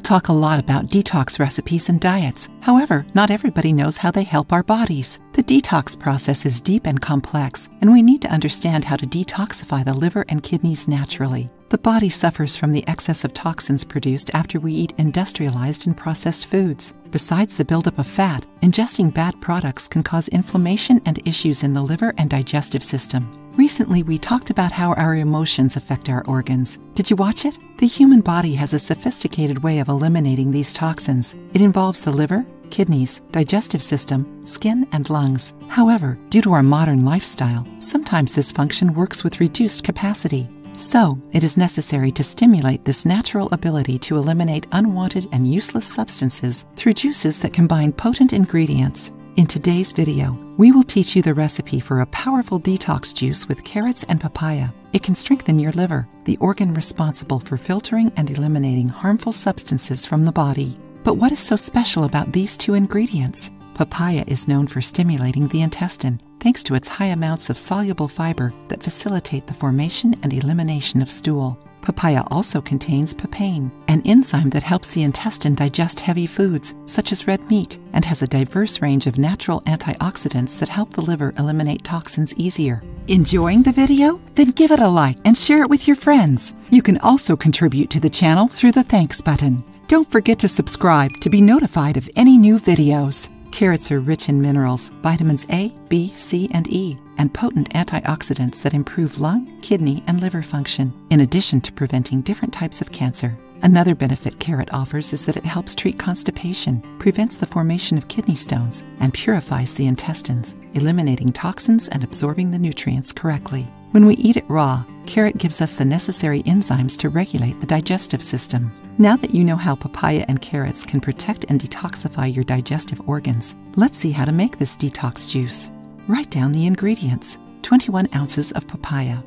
talk a lot about detox recipes and diets. However, not everybody knows how they help our bodies. The detox process is deep and complex, and we need to understand how to detoxify the liver and kidneys naturally. The body suffers from the excess of toxins produced after we eat industrialized and processed foods. Besides the buildup of fat, ingesting bad products can cause inflammation and issues in the liver and digestive system. Recently, we talked about how our emotions affect our organs. Did you watch it? The human body has a sophisticated way of eliminating these toxins. It involves the liver, kidneys, digestive system, skin, and lungs. However, due to our modern lifestyle, sometimes this function works with reduced capacity. So, it is necessary to stimulate this natural ability to eliminate unwanted and useless substances through juices that combine potent ingredients. In today's video, we will teach you the recipe for a powerful detox juice with carrots and papaya. It can strengthen your liver, the organ responsible for filtering and eliminating harmful substances from the body. But what is so special about these two ingredients? Papaya is known for stimulating the intestine, thanks to its high amounts of soluble fiber that facilitate the formation and elimination of stool. Papaya also contains papain, an enzyme that helps the intestine digest heavy foods, such as red meat, and has a diverse range of natural antioxidants that help the liver eliminate toxins easier. Enjoying the video? Then give it a like and share it with your friends. You can also contribute to the channel through the thanks button. Don't forget to subscribe to be notified of any new videos. Carrots are rich in minerals, vitamins A, B, C, and E, and potent antioxidants that improve lung, kidney, and liver function, in addition to preventing different types of cancer. Another benefit carrot offers is that it helps treat constipation, prevents the formation of kidney stones, and purifies the intestines, eliminating toxins and absorbing the nutrients correctly. When we eat it raw, carrot gives us the necessary enzymes to regulate the digestive system. Now that you know how papaya and carrots can protect and detoxify your digestive organs, let's see how to make this detox juice. Write down the ingredients: 21 ounces of papaya,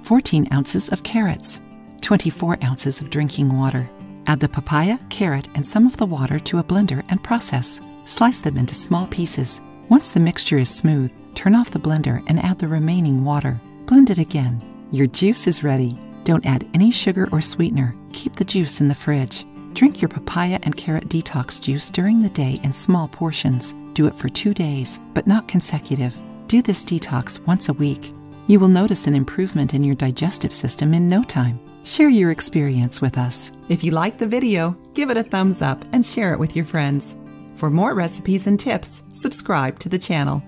14 ounces of carrots, 24 ounces of drinking water. Add the papaya, carrot, and some of the water to a blender and process. Slice them into small pieces. Once the mixture is smooth, turn off the blender and add the remaining water. Blend it again. Your juice is ready. Don't add any sugar or sweetener. Keep the juice in the fridge. Drink your papaya and carrot detox juice during the day in small portions. Do it for 2 days, but not consecutive. Do this detox once a week. You will notice an improvement in your digestive system in no time. Share your experience with us. If you liked the video, give it a thumbs up and share it with your friends. For more recipes and tips, subscribe to the channel.